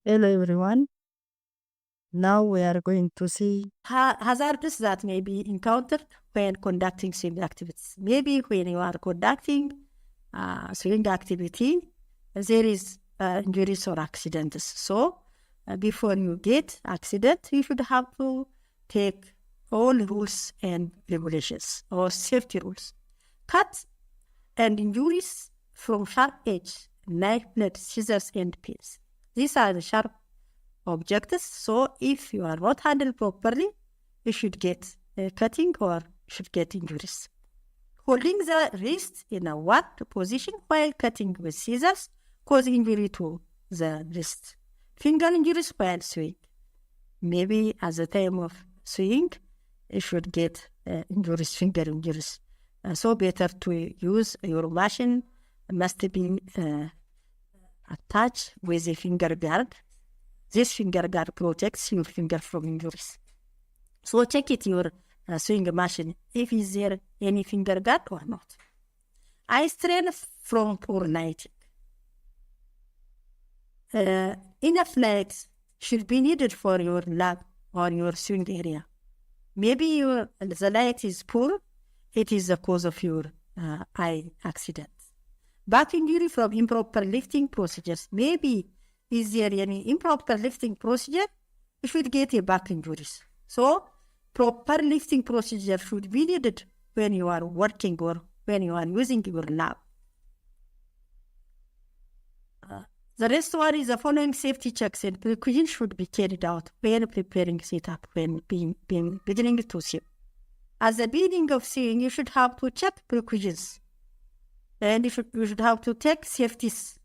Hello everyone. Now we are going to see hazards that may be encountered when conducting swimming activities. Maybe when you are conducting swimming activity, there is injuries or accidents. So before you get accident, you should have to take all rules and regulations or safety rules. Cuts and injuries from sharp edge, knife blade, scissors, and pins. These are the sharp objects. So if you are not handled properly, you should get cutting or should get injuries. Holding the wrist in a warped position while cutting with scissors cause injury to the wrist. Finger injuries while sewing. Maybe at the time of sewing, you should get injuries, finger injuries. So better to use your machine must be attached with a finger guard. This finger guard protects your finger from injuries. So check it your sewing machine if is there any finger guard or not. Eye strain from poor lighting. Enough light should be needed for your lab or your sewing area. Maybe the light is poor, it is the cause of your eye accident. Back injury from improper lifting procedures. Maybe is there any improper lifting procedure? You should get a back injuries. So proper lifting procedure should be needed when you are working or when you are using your lab. The rest one is the following safety checks and precautions should be carried out when preparing setup, when beginning to sew. At the beginning of sewing, you should have to check precautions. And you should have to take safeties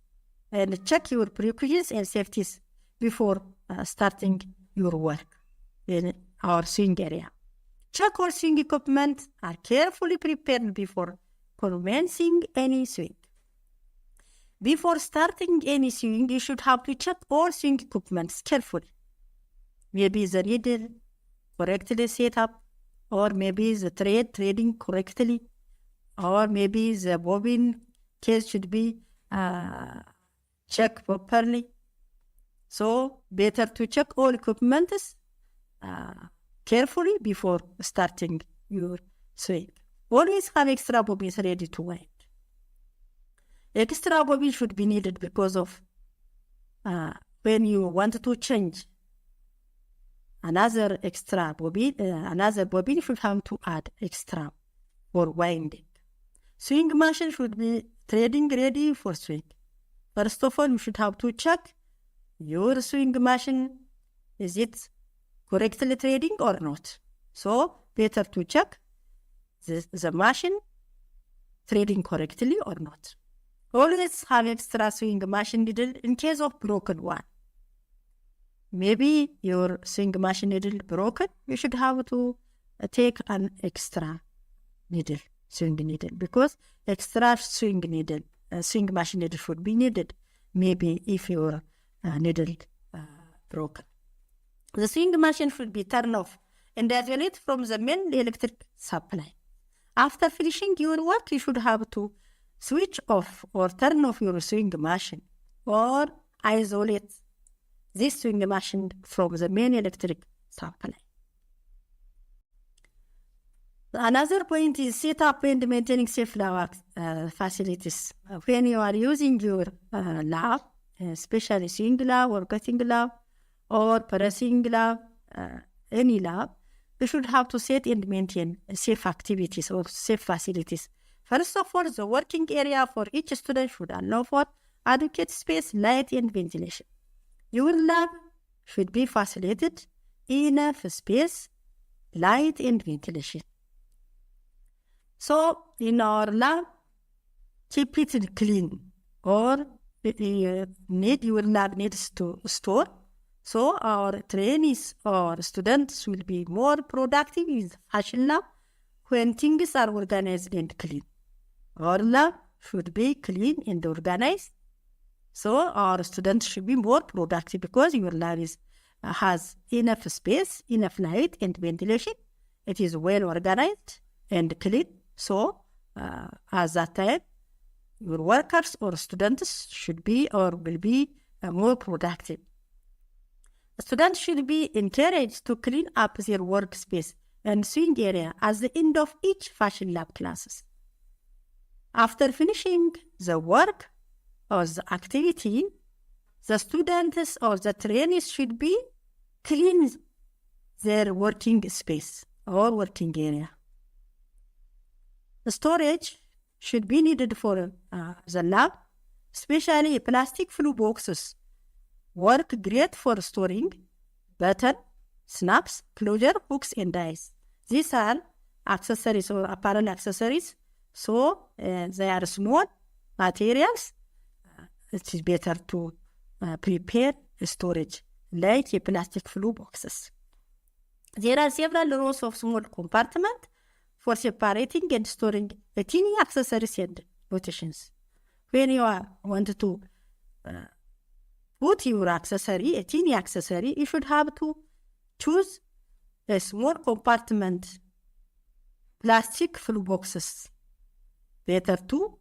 and check your precautions and safeties before starting your work in our sewing area. Check all sewing equipment are carefully prepared before commencing any sewing. Before starting any sewing, you should have to check all sewing equipment carefully. Maybe the needle correctly set up, or maybe the threading correctly, or maybe the bobbin case should be checked properly. So better to check all equipment carefully before starting your sewing. Always have extra bobbins ready to wind. Extra bobbin should be needed because of when you want to change another extra bobbin, another bobbin you should have to add extra for winding. Sewing machine should be threading ready for sewing. First of all, you should have to check your sewing machine, is it correctly threading or not? So better to check the machine threading correctly or not. Always have extra sewing machine needle in case of broken one. Maybe your sewing machine needle broken, you should have to take an extra needle, sewing needle, because extra sewing machine needle should be needed. Maybe if your needle broken. The sewing machine should be turned off and isolate from the main electric supply. After finishing your work, you should have to switch off or turn off your sewing machine or isolate this sewing machine from the main electric supply. Another point is set up and maintaining safe lab facilities. When you are using your lab, especially sewing lab or cutting lab or pressing lab, any lab, you should have to set and maintain safe activities or safe facilities. First of all, the working area for each student should allow for adequate space, light, and ventilation. Your lab should be facilitated enough space, light, and ventilation. So in our lab, keep it clean, or your lab needs to store. So our trainees or students will be more productive in fashion lab when things are organized and clean. Our lab should be clean and organized. So our students should be more productive because your lab has enough space, enough light and ventilation. It is well organized and clean. So at that time, your workers or students should be or will be more productive. Students should be encouraged to clean up their workspace and swing area at the end of each fashion lab classes. After finishing the work or the activity, the students or the trainees should be clean their working space or working area. The storage should be needed for the lab, especially plastic flu boxes. Work great for storing button, snaps, closure, hooks, and dies. These are accessories or apparel accessories. So they are small materials. It is better to prepare storage like plastic flu boxes. There are several rows of small compartments for separating and storing tiny accessories and notations. When you want to put your accessory, a teeny accessory, you should have to choose a small compartment, plastic flu boxes. Better to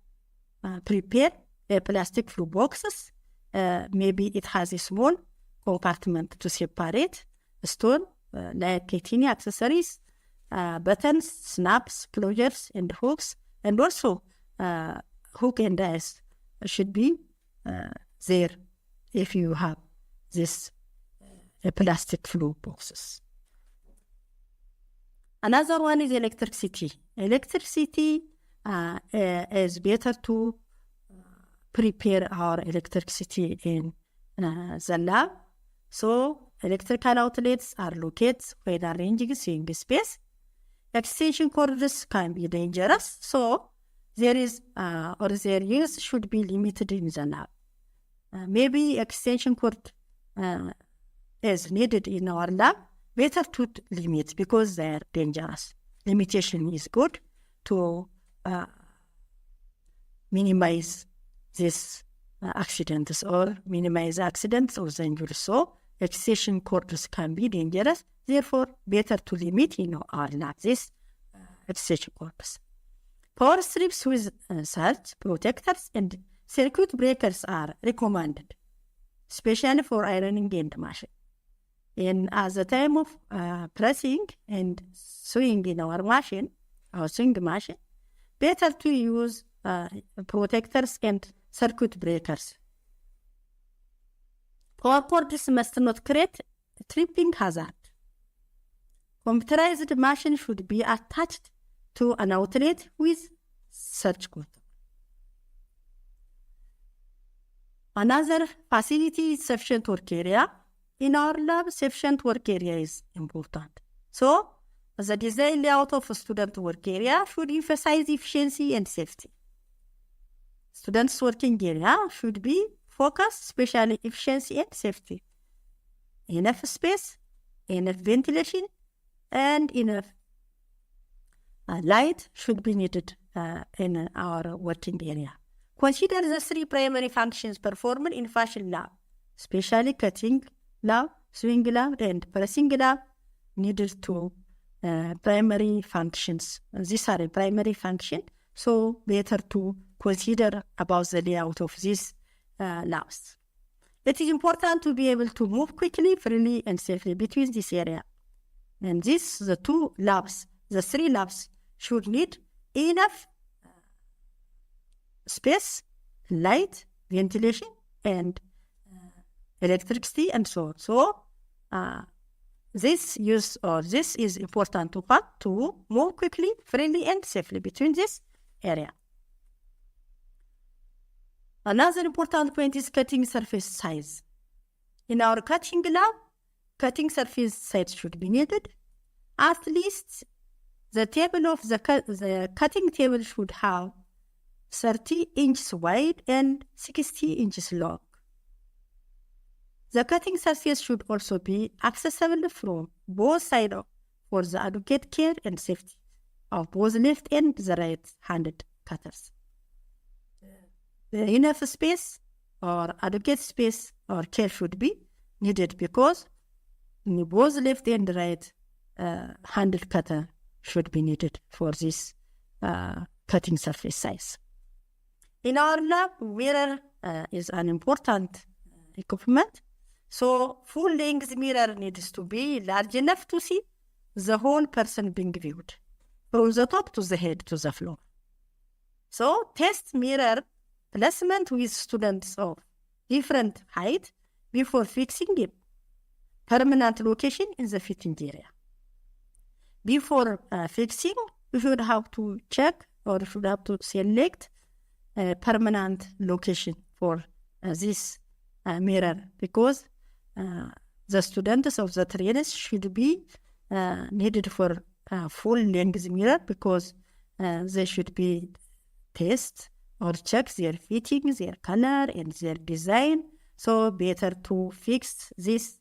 prepare a plastic flu boxes. Maybe it has a small compartment to separate, store like teeny accessories, buttons, snaps, closures, and hooks, and also hook and dies should be there if you have this plastic flu boxes. Another one is electricity. Electricity is better to prepare our electricity in the lab. So electrical outlets are located when arranging swing space. Extension cords can be dangerous, so there is or their use should be limited in the lab. Maybe extension cord is needed in our lab, better to limit because they are dangerous. Limitation is good to minimize these accidents or minimize accidents or the injuries. So extension cords can be dangerous, therefore better to limit in our lab this extension cords. Power strips with surge protectors and circuit breakers are recommended, especially for ironing and machine. And at the time of pressing and sewing in our machine, our sewing machine, better to use protectors and circuit breakers. Power cords must not create a tripping hazard. Computerized machine should be attached to an outlet with surge cord. Another facility is sufficient work area. In our lab, sufficient work area is important. So, the design layout of a student work area should emphasize efficiency and safety. Students' working area should be focused, especially efficiency and safety. Enough space, enough ventilation, and enough light should be needed in our working area. Consider the three primary functions performed in fashion lab, especially cutting lab, sewing lab, and pressing lab needed to primary functions. These are a primary function, so better to consider about the layout of these labs. It is important to be able to move quickly, freely, and safely between this area. And the two labs, the three labs should need enough space, light, ventilation, and electricity, and so on. So this is important to move quickly, freely, and safely between this area. Another important point is cutting surface size. In our cutting lab, cutting surface size should be needed. At least the table of the cutting table should have 30 inches wide and 60 inches long. The cutting surface should also be accessible from both sides for the adequate care and safety of both left and the right-handed cutters. Enough space or adequate space or care should be needed because both left and right handed cutter should be needed for this cutting surface size. In our lab, mirror is an important equipment. So full-length mirror needs to be large enough to see the whole person being viewed, from the top to the head to the floor. So test mirror placement with students of different height before fixing a permanent location in the fitting area. Before fixing, you should have to check or should have to select a permanent location for this mirror, because the students of the trainers should be needed for full length mirror, because they should be test or check their fitting, their color, and their design. So better to fix this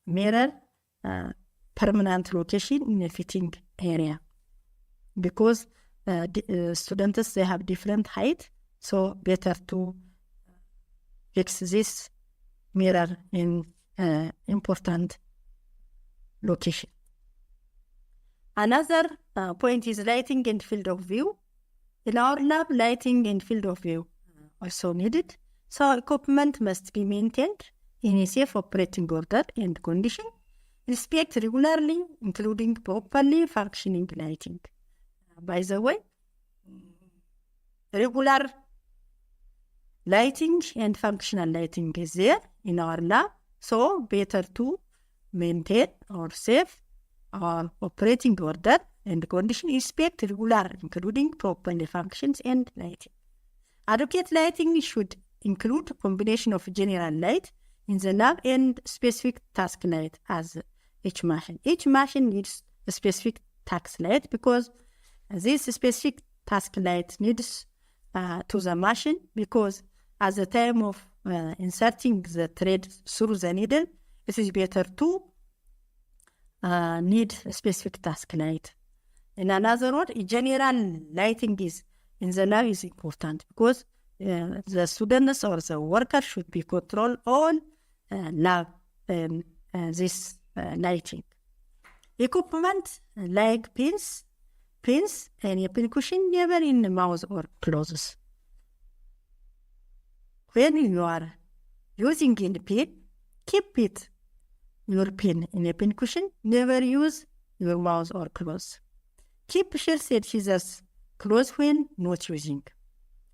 mirror permanent location in a fitting area, because students, they have different height, so better to fix this mirror in important location. Another point is lighting and field of view. In our lab, lighting and field of view also needed, so equipment must be maintained in a safe operating order and condition. Inspect regularly, including properly functioning lighting. By the way, regular lighting and functional lighting is there in our lab, so better to maintain or safe our operating order and condition. Inspect regular, including properly functions and lighting. Adequate lighting should include a combination of general light in the lab and specific task light as each machine. Each machine needs a specific task light, because this specific task light needs to the machine, because at the time of inserting the thread through the needle, it is better to need a specific task light. In another word, general lighting is in the lab is important, because the students or the worker should be control all lab this lighting. Equipment like pins, and a pin cushion never in the mouth or clothes. When you are using a pin, keep it your pin in a pin cushion. Never use your mouse or clothes. Keep shears and scissors close when not using.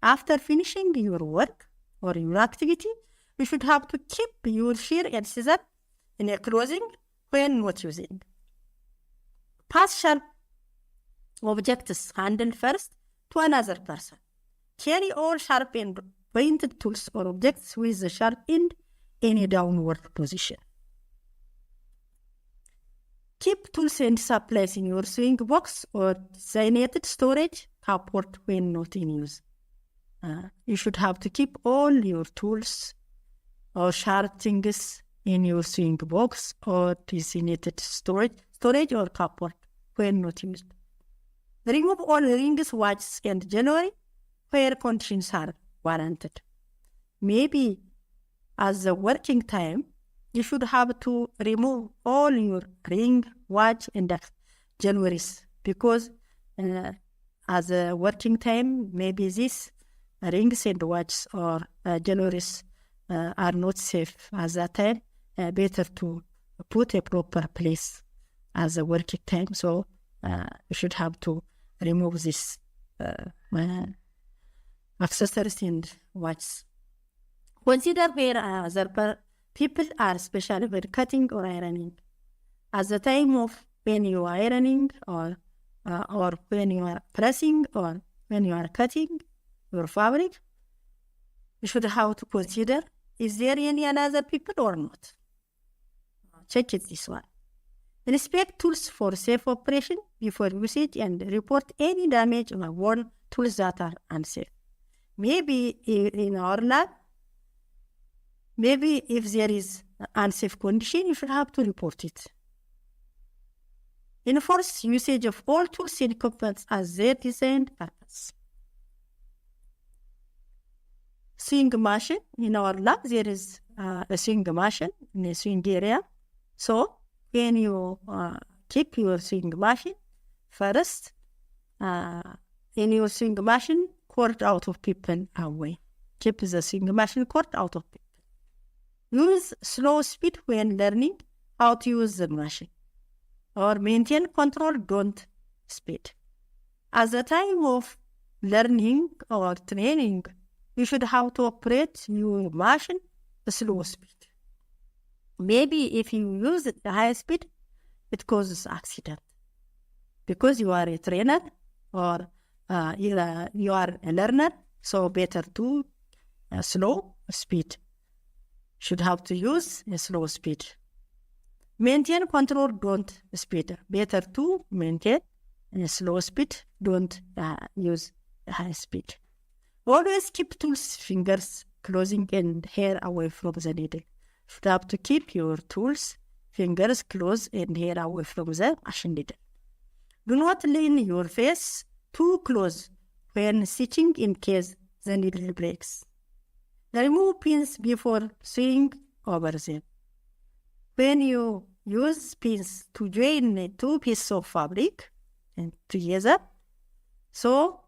After finishing your work or your activity, you should have to keep your shear and scissors in a closing when not using. Pass sharp objects handle first to another person. Carry all sharp and pointed tools or objects with the sharp end in a downward position. Keep tools and supplies in your sewing box or designated storage cupboard when not in use. You should have to keep all your tools or sharp things in your sewing box or designated storage or cupboard when not used. Remove all rings, watches, and jewelry where conditions are warranted. Maybe as the working time, you should have to remove all your ring, watch, and jewelries, because as a working time, maybe these rings and watches or jewelries are not safe at that time. Better to put a proper place as a working time. So you should have to remove this accessories and watches. Consider where other people are, especially when cutting or ironing. At the time of when you are ironing or when you are pressing or when you are cutting your fabric, you should have to consider, is there any other people or not? Check it this one. Inspect tools for safe operation before usage and report any damage or worn tools that are unsafe. Maybe in our lab, maybe if there is unsafe condition, you should have to report it. Enforce usage of all tools and equipment as their designed purpose. Sewing machine. In our lab, there is a sewing machine in the sewing area. So when you keep your sewing machine, first, in your sewing machine, cord out of people away. Keep the sewing machine cord out of people. Use slow speed when learning how to use the machine. Or maintain control, don't speed. At the time of learning or training, you should have to operate your machine at slow speed. Maybe if you use it at high speed, it causes accident. Because you are a trainer or you are a learner, so better to slow speed. Should have to use a slow speed. Maintain control, don't speed. Better to maintain a slow speed, don't use a high speed. Always keep tools, fingers, closing and hair away from the needle. Should have to keep your tools, fingers, close and hair away from the machine needle. Do not lean your face too close when stitching in case the needle breaks. Remove pins before sewing over them. When you use pins to join two pieces of fabric and together, so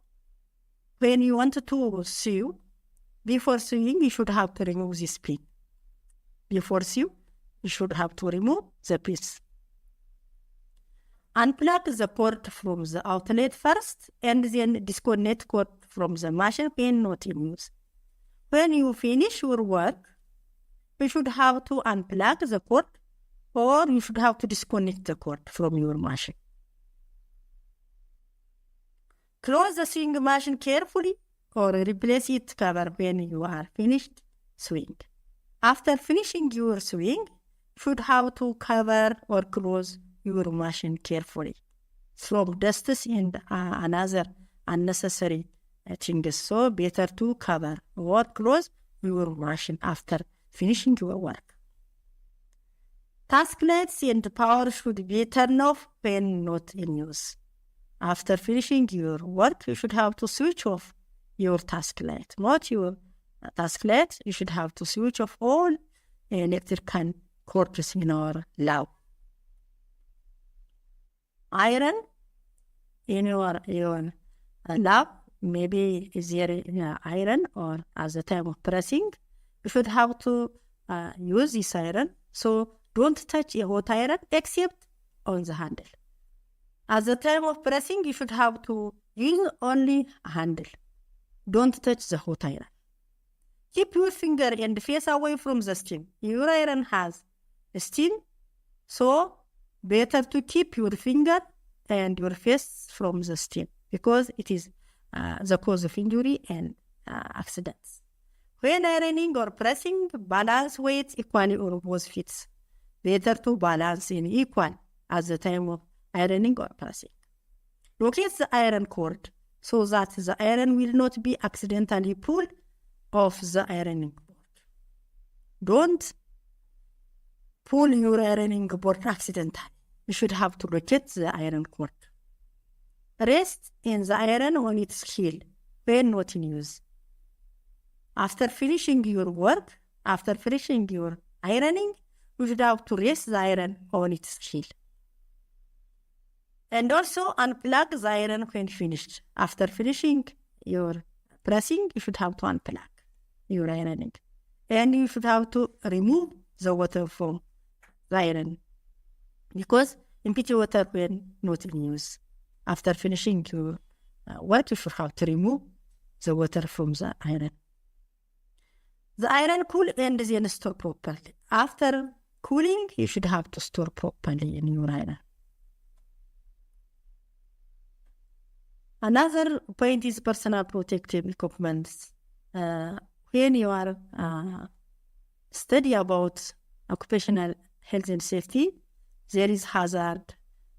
when you want to sew, before sewing, you should have to remove this pin. Before sew, you should have to remove the piece. Unplug the cord from the outlet first and then disconnect cord from the machine when not in use. When you finish your work, you should have to unplug the cord or you should have to disconnect the cord from your machine. Close the sewing machine carefully or replace its cover when you are finished sewing. After finishing your sewing, you should have to cover or close your machine carefully from dust and another unnecessary things. So better to cover or close your machine after finishing your work. Task lights and power should be turned off when not in use. After finishing your work, you should have to switch off your task light. Not your task light, you should have to switch off all electrical cords in our lab. Iron in your lab, maybe is there iron or at the time of pressing, you should have to use this iron. So don't touch a hot iron except on the handle. At the time of pressing, you should have to use only a handle. Don't touch the hot iron. Keep your finger and face away from the steam. Your iron has steam, so better to keep your finger and your face from the steam because it is the cause of injury and accidents. When ironing or pressing, balance weights equally or both fits. Better to balance in equal at the time of ironing or pressing. Locate the iron cord so that the iron will not be accidentally pulled off the ironing board. Don't pull your ironing board accidentally. You should have to locate the iron cord. Rest in the iron on its heel when not in use. After finishing your work, after finishing your ironing, you should have to rest the iron on its heel. And also unplug the iron when finished. After finishing your pressing, you should have to unplug your ironing. And you should have to remove the water from the iron because empty water when not in use. After finishing your work, you should have to remove the water from the iron. The iron cool and then store properly. After cooling, you should have to store properly in your iron. Another point is personal protective equipment. When you are study about occupational health and safety, there is hazard,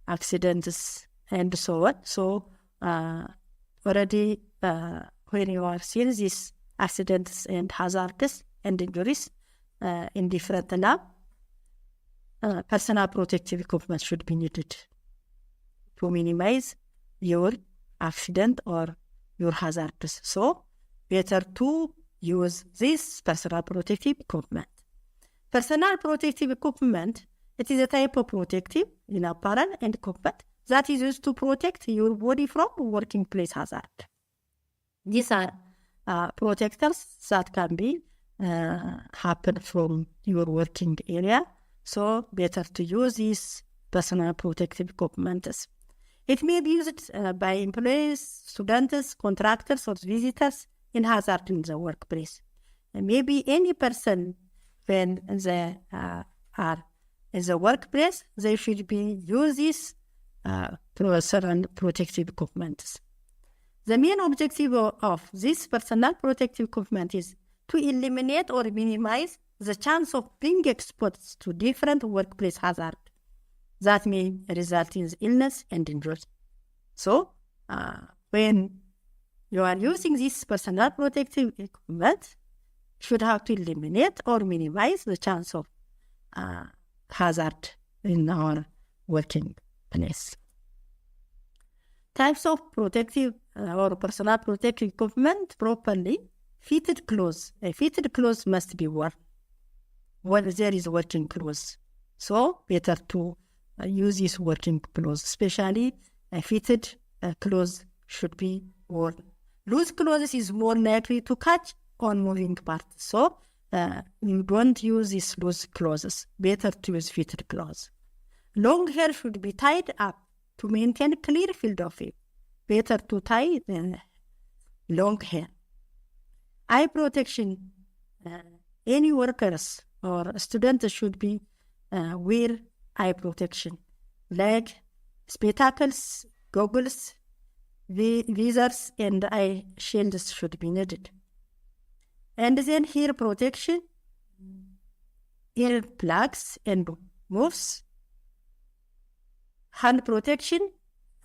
accidents, and so on. So already when you are seeing these accidents and hazards and injuries in different lab, personal protective equipment should be needed to minimize your accident or your hazards. So better to use this personal protective equipment. Personal protective equipment, it is a type of protective in apparel and equipment that is used to protect your body from working place hazard. These are protectors that can be happen from your working area. So better to use these personal protective equipment. It may be used by employees, students, contractors, or visitors in hazard in the workplace. And maybe any person when they are in the workplace, they should be use these personal protective equipment. The main objective of this personal protective equipment is to eliminate or minimize the chance of being exposed to different workplace hazards that may result in illness and injury. So, when you are using this personal protective equipment, you should have to eliminate or minimize the chance of hazard in our working place. Types of protective or personal protective equipment properly fitted clothes. A fitted clothes must be worn when there is working clothes. So better to use these working clothes, especially fitted clothes should be worn. Loose clothes is more likely to catch on moving parts. So you don't use these loose clothes. Better to use fitted clothes. Long hair should be tied up to maintain clear field of view. Better to tie long hair. Eye protection. Any workers or students should be wear eye protection, like spectacles, goggles, visors, and eye shields should be needed. And then hair protection, ear plugs and muffs, hand protection,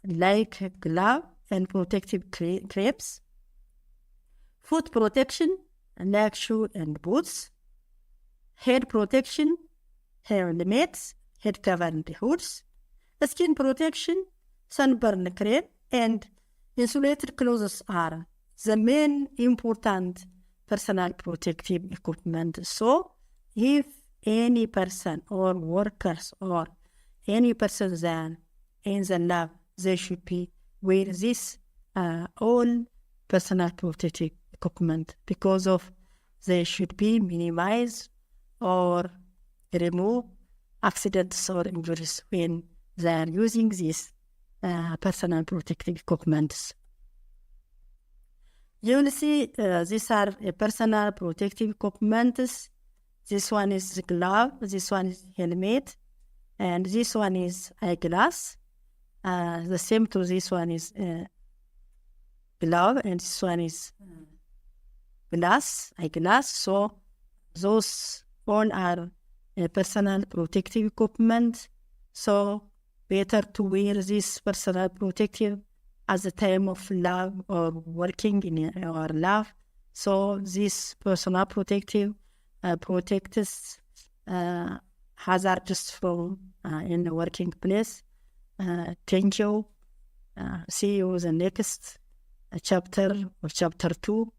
like glove and protective crepes, foot protection, like shoe and boots, head protection, hair helmets, head cover and hoods, skin protection, sunburn cream, and insulated clothes are the main important personal protective equipment. So if any person or workers or any person there in the lab, they should be wear this all personal protective equipment because of they should be minimize or remove accidents or injuries when they are using these personal protective equipment. You will see these are personal protective equipment. This one is glove, this one is helmet, and this one is eyeglass. The same to this one is glove, and this one is eyeglass. So those all are personal protective equipment. So better to wear this personal protective at the time of lab or working in our lab. So this personal protective protects hazards from in the working place. Thank you. See you in the next chapter or chapter 2.